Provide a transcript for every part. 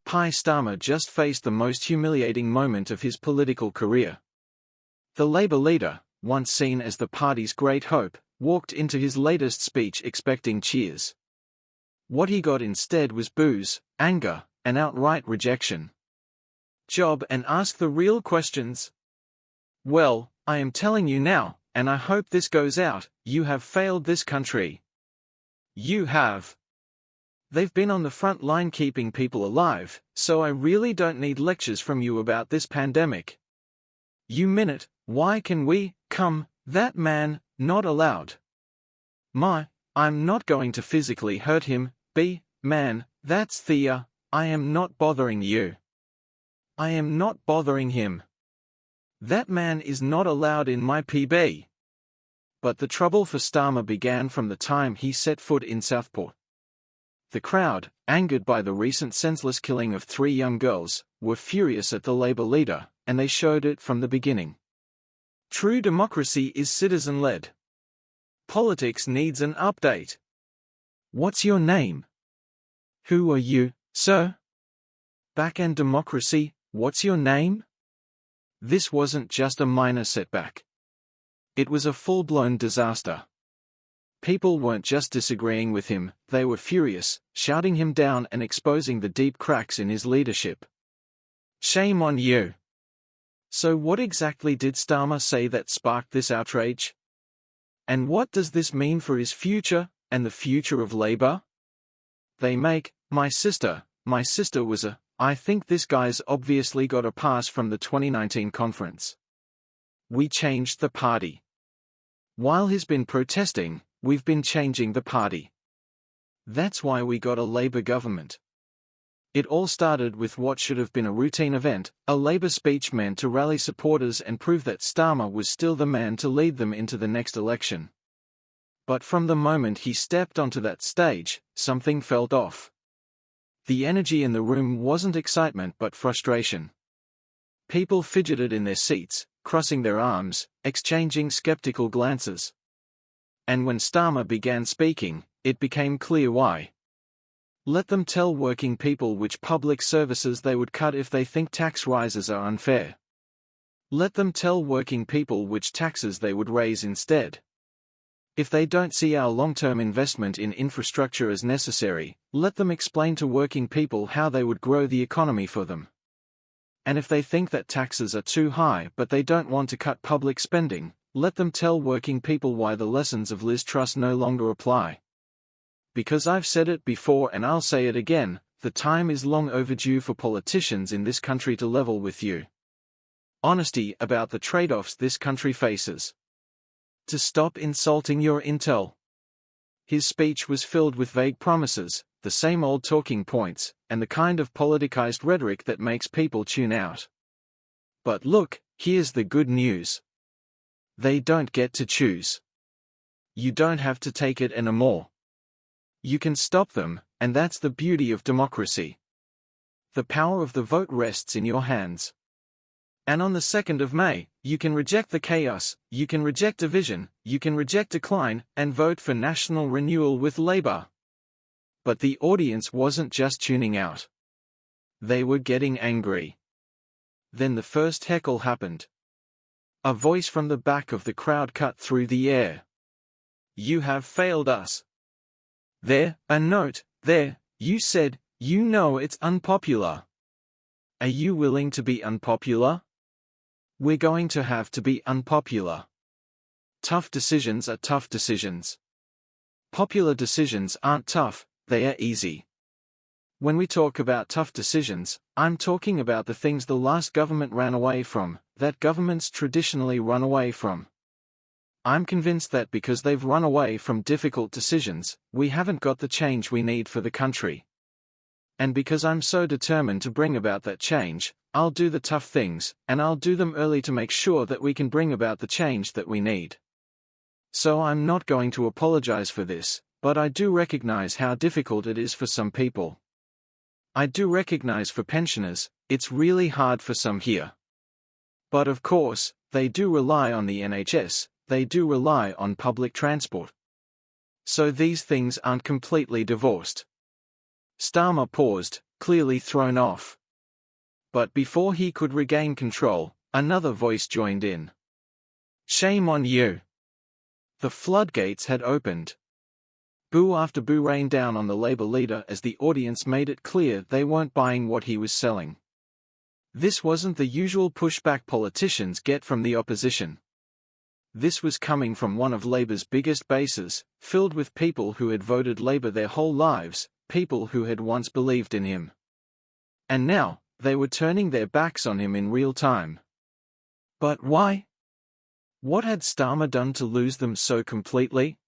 Keir Starmer just faced the most humiliating moment of his political career. The Labour leader, once seen as the party's great hope, walked into his latest speech expecting cheers. What he got instead was boos, anger, and outright rejection. Job and ask the real questions. Well, I am telling you now, and I hope this goes out, you have failed this country. You have. They've been on the front line keeping people alive, so I really don't need lectures from you about this pandemic. You minute, why can we, come, that man, not allowed? I'm not going to physically hurt him, man, that's Thea, I am not bothering you. I am not bothering him. That man is not allowed in my PB. But the trouble for Starmer began from the time he set foot in Southport. The crowd, angered by the recent senseless killing of 3 young girls, were furious at the Labour leader, and they showed it from the beginning. True democracy is citizen-led. Politics needs an update. What's your name? Who are you, sir? Back-end democracy, what's your name? This wasn't just a minor setback. It was a full-blown disaster. People weren't just disagreeing with him, they were furious, shouting him down and exposing the deep cracks in his leadership. Shame on you. So what exactly did Starmer say that sparked this outrage? And what does this mean for his future, and the future of Labour? They make, my sister was I think this guy's obviously got a pass from the 2019 conference. We changed the party. While he's been protesting, we've been changing the party. That's why we got a Labour government. It all started with what should have been a routine event, a Labour speech meant to rally supporters and prove that Starmer was still the man to lead them into the next election. But from the moment he stepped onto that stage, something felt off. The energy in the room wasn't excitement but frustration. People fidgeted in their seats, crossing their arms, exchanging skeptical glances. And when Starmer began speaking, it became clear why. Let them tell working people which public services they would cut if they think tax rises are unfair. Let them tell working people which taxes they would raise instead. If they don't see our long-term investment in infrastructure as necessary, let them explain to working people how they would grow the economy for them. And if they think that taxes are too high but they don't want to cut public spending, let them tell working people why the lessons of Liz Truss no longer apply. Because I've said it before and I'll say it again, the time is long overdue for politicians in this country to level with you. Honesty about the trade-offs this country faces. To stop insulting your intel. His speech was filled with vague promises, the same old talking points, and the kind of politicized rhetoric that makes people tune out. But look, here's the good news. They don't get to choose. You don't have to take it anymore. You can stop them, and that's the beauty of democracy. The power of the vote rests in your hands. And on the 2nd of May, you can reject the chaos, you can reject division, you can reject decline, and vote for national renewal with Labour. But the audience wasn't just tuning out. They were getting angry. Then the first heckle happened. A voice from the back of the crowd cut through the air. You have failed us. There, a note, there, you said, you know it's unpopular. Are you willing to be unpopular? We're going to have to be unpopular. Tough decisions are tough decisions. Popular decisions aren't tough, they are easy. When we talk about tough decisions, I'm talking about the things the last government ran away from, that governments traditionally run away from. I'm convinced that because they've run away from difficult decisions, we haven't got the change we need for the country. And because I'm so determined to bring about that change, I'll do the tough things, and I'll do them early to make sure that we can bring about the change that we need. So I'm not going to apologize for this, but I do recognize how difficult it is for some people. I do recognize for pensioners, it's really hard for some here. But of course, they do rely on the NHS, they do rely on public transport. So these things aren't completely divorced. Starmer paused, clearly thrown off. But before he could regain control, another voice joined in. Shame on you. The floodgates had opened. Boo after boo rained down on the Labour leader as the audience made it clear they weren't buying what he was selling. This wasn't the usual pushback politicians get from the opposition. This was coming from one of Labour's biggest bases, filled with people who had voted Labour their whole lives, people who had once believed in him. And now, they were turning their backs on him in real time. But why? What had Starmer done to lose them so completely?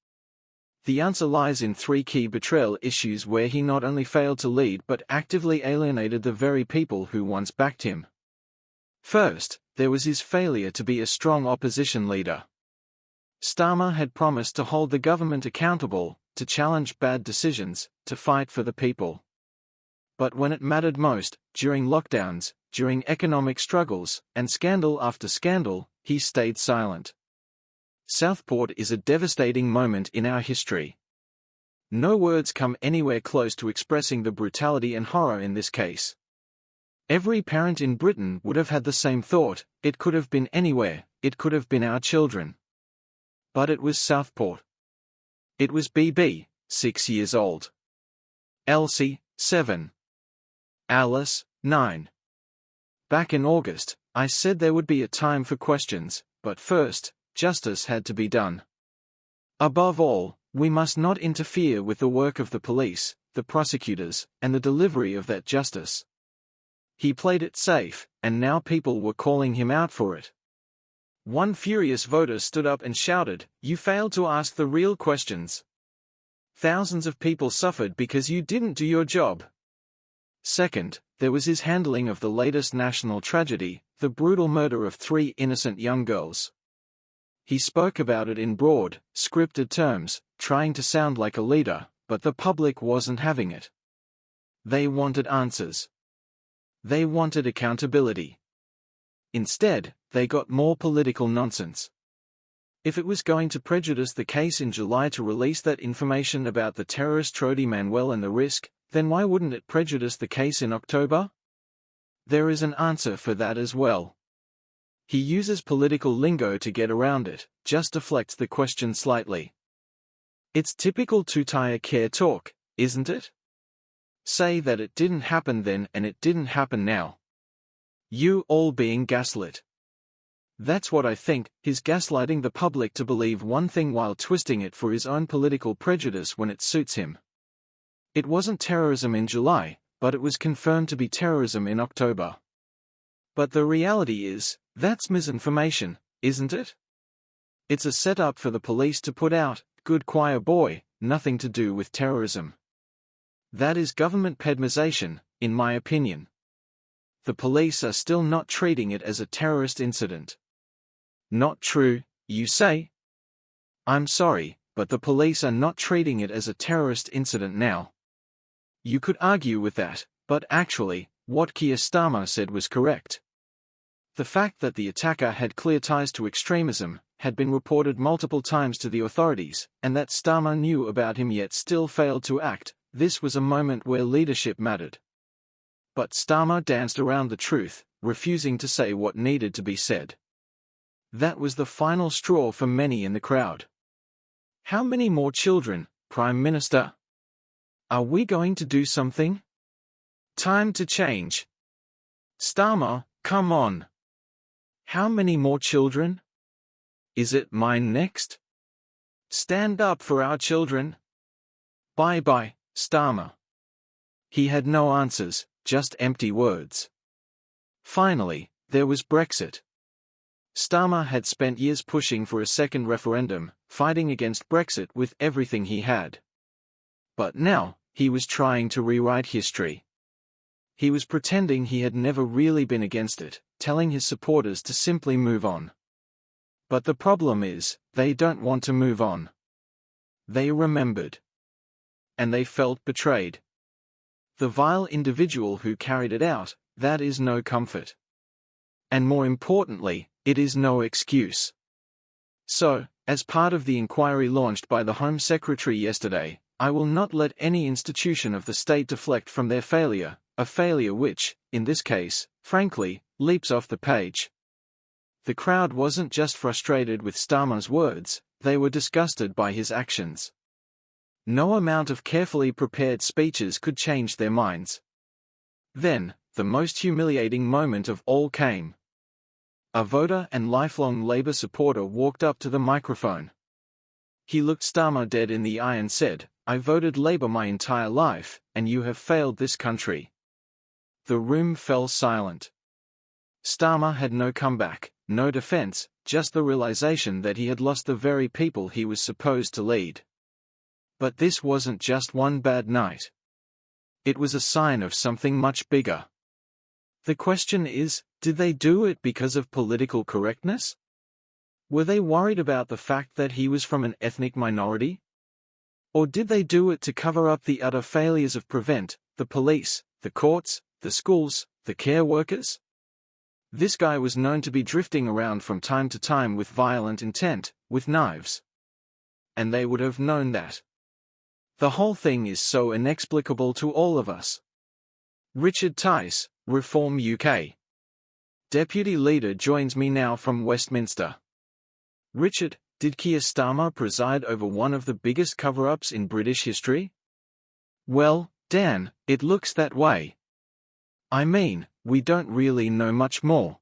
The answer lies in three key betrayal issues where he not only failed to lead but actively alienated the very people who once backed him. First, there was his failure to be a strong opposition leader. Starmer had promised to hold the government accountable, to challenge bad decisions, to fight for the people. But when it mattered most, during lockdowns, during economic struggles, and scandal after scandal, he stayed silent. Southport is a devastating moment in our history. No words come anywhere close to expressing the brutality and horror in this case. Every parent in Britain would have had the same thought: it could have been anywhere, it could have been our children. But it was Southport. It was BB, 6 years old. Elsie, 7. Alice, 9. Back in August, I said there would be a time for questions, but first, justice had to be done. Above all, we must not interfere with the work of the police, the prosecutors, and the delivery of that justice. He played it safe, and now people were calling him out for it. One furious voter stood up and shouted, "You failed to ask the real questions. Thousands of people suffered because you didn't do your job." Second, there was his handling of the latest national tragedy, the brutal murder of 3 innocent young girls. He spoke about it in broad, scripted terms, trying to sound like a leader, but the public wasn't having it. They wanted answers. They wanted accountability. Instead, they got more political nonsense. If it was going to prejudice the case in July to release that information about the terrorist Trody Manuel and the risk, then why wouldn't it prejudice the case in October? There is an answer for that as well. He uses political lingo to get around it, just deflects the question slightly. It's typical two-tier care talk, isn't it? Say that it didn't happen then and it didn't happen now. You all being gaslit. That's what I think. He's gaslighting the public to believe one thing while twisting it for his own political prejudice when it suits him. It wasn't terrorism in July, but it was confirmed to be terrorism in October. But the reality is, that's misinformation, isn't it? It's a setup for the police to put out, "Good choir boy, nothing to do with terrorism." That is government pedmization, in my opinion. The police are still not treating it as a terrorist incident. Not true, you say? I'm sorry, but the police are not treating it as a terrorist incident now. You could argue with that, but actually, what Keir Starmer said was correct. The fact that the attacker had clear ties to extremism had been reported multiple times to the authorities, and that Starmer knew about him yet still failed to act. This was a moment where leadership mattered. But Starmer danced around the truth, refusing to say what needed to be said. That was the final straw for many in the crowd. How many more children, Prime Minister? Are we going to do something? Time to change. Starmer, come on. How many more children? Is it mine next? Stand up for our children. Bye-bye, Starmer. He had no answers, just empty words. Finally, there was Brexit. Starmer had spent years pushing for a second referendum, fighting against Brexit with everything he had. But now, he was trying to rewrite history. He was pretending he had never really been against it, telling his supporters to simply move on. But the problem is, they don't want to move on. They remembered. And they felt betrayed. The vile individual who carried it out, that is no comfort. And more importantly, it is no excuse. So, As part of the inquiry launched by the Home Secretary yesterday, I will not let any institution of the state deflect from their failure, a failure which, in this case, frankly, leaps off the page. The crowd wasn't just frustrated with Starmer's words, they were disgusted by his actions. No amount of carefully prepared speeches could change their minds. Then, the most humiliating moment of all came. A voter and lifelong Labour supporter walked up to the microphone. He looked Starmer dead in the eye and said, "I voted Labour my entire life, and you have failed this country." The room fell silent. Starmer had no comeback, no defense, just the realization that he had lost the very people he was supposed to lead. But this wasn't just one bad night. It was a sign of something much bigger. The question is, did they do it because of political correctness? Were they worried about the fact that he was from an ethnic minority? Or did they do it to cover up the utter failures of Prevent, the police, the courts, the schools, the care workers? This guy was known to be drifting around from time to time with violent intent, with knives. And they would have known that. The whole thing is so inexplicable to all of us. Richard Tice, Reform UK. Deputy Leader joins me now from Westminster. Richard, did Keir Starmer preside over one of the biggest cover-ups in British history? Well, Dan, it looks that way. I mean, we don't really know much more.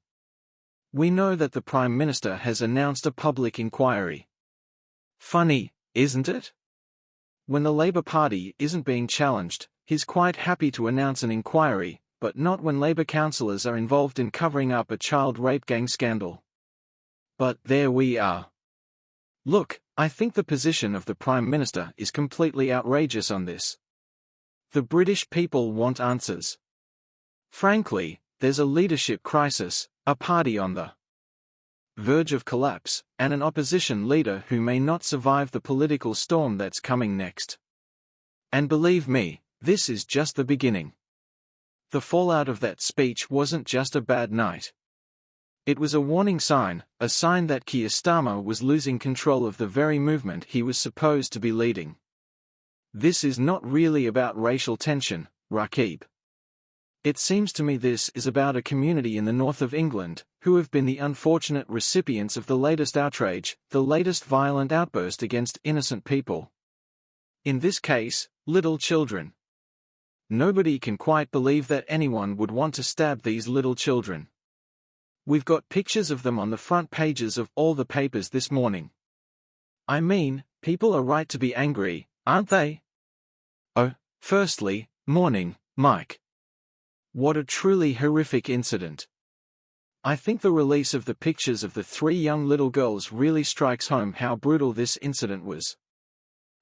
We know that the Prime Minister has announced a public inquiry. Funny, isn't it? When the Labour Party isn't being challenged, he's quite happy to announce an inquiry, but not when Labour councillors are involved in covering up a child rape gang scandal. But there we are. Look, I think the position of the Prime Minister is completely outrageous on this. The British people want answers. Frankly, there's a leadership crisis, a party on the verge of collapse, and an opposition leader who may not survive the political storm that's coming next. And believe me, this is just the beginning. The fallout of that speech wasn't just a bad night. It was a warning sign, a sign that Keir Starmer was losing control of the very movement he was supposed to be leading. This is not really about racial tension, Rakib. It seems to me this is about a community in the north of England, who have been the unfortunate recipients of the latest outrage, the latest violent outburst against innocent people. In this case, little children. Nobody can quite believe that anyone would want to stab these little children. We've got pictures of them on the front pages of all the papers this morning. I mean, people are right to be angry, aren't they? Oh, firstly, morning, Mike. What a truly horrific incident. I think the release of the pictures of the 3 young little girls really strikes home how brutal this incident was.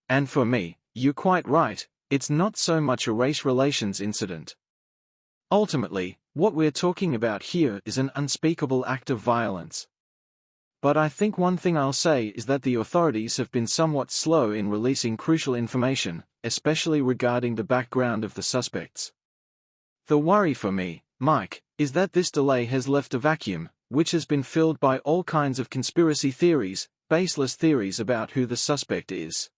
And for me, you're quite right, it's not so much a race relations incident. Ultimately, what we're talking about here is an unspeakable act of violence. But I think one thing I'll say is that the authorities have been somewhat slow in releasing crucial information, especially regarding the background of the suspects. The worry for me, Mike, is that this delay has left a vacuum, which has been filled by all kinds of conspiracy theories, baseless theories about who the suspect is.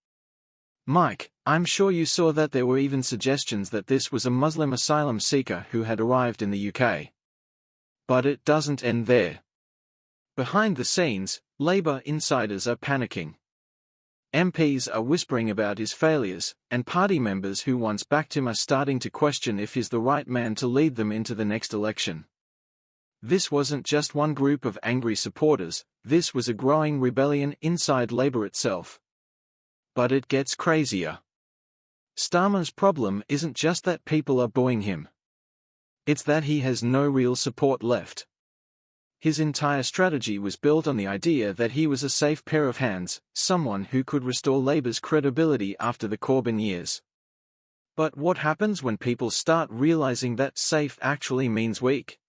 Mike, I'm sure you saw that there were even suggestions that this was a Muslim asylum seeker who had arrived in the UK. But it doesn't end there. Behind the scenes, Labour insiders are panicking. MPs are whispering about his failures, and party members who once backed him are starting to question if he's the right man to lead them into the next election. This wasn't just one group of angry supporters, this was a growing rebellion inside Labour itself. But it gets crazier. Starmer's problem isn't just that people are booing him. It's that he has no real support left. His entire strategy was built on the idea that he was a safe pair of hands, someone who could restore Labour's credibility after the Corbyn years. But what happens when people start realising that safe actually means weak?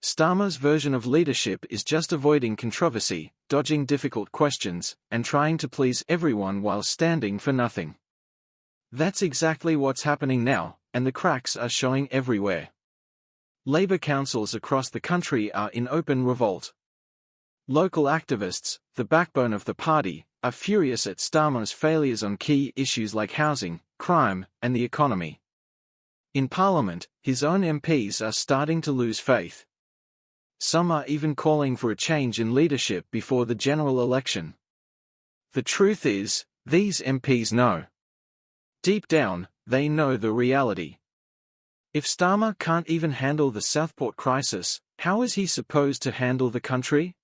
Starmer's version of leadership is just avoiding controversy, dodging difficult questions, and trying to please everyone while standing for nothing. That's exactly what's happening now, and the cracks are showing everywhere. Labour councils across the country are in open revolt. Local activists, the backbone of the party, are furious at Starmer's failures on key issues like housing, crime, and the economy. In Parliament, his own MPs are starting to lose faith. Some are even calling for a change in leadership before the general election. The truth is, these MPs know. Deep down, they know the reality. If Starmer can't even handle the Southport crisis, how is he supposed to handle the country?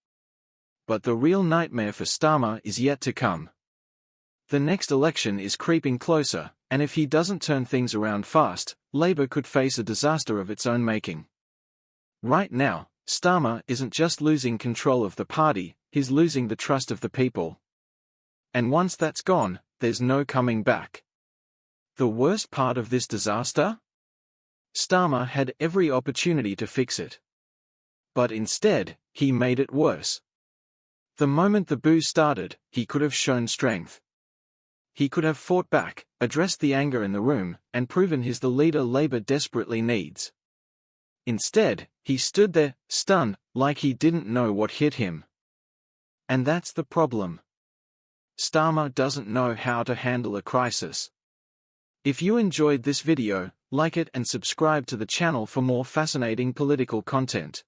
But the real nightmare for Starmer is yet to come. The next election is creeping closer, and if he doesn't turn things around fast, Labour could face a disaster of its own making. Right now, Starmer isn't just losing control of the party, he's losing the trust of the people. And once that's gone, there's no coming back. The worst part of this disaster? Starmer had every opportunity to fix it. But instead, he made it worse. The moment the boo started, he could have shown strength. He could have fought back, addressed the anger in the room, and proven he's the leader Labour desperately needs. Instead, he stood there, stunned, like he didn't know what hit him. And that's the problem. Starmer doesn't know how to handle a crisis. If you enjoyed this video, like it and subscribe to the channel for more fascinating political content.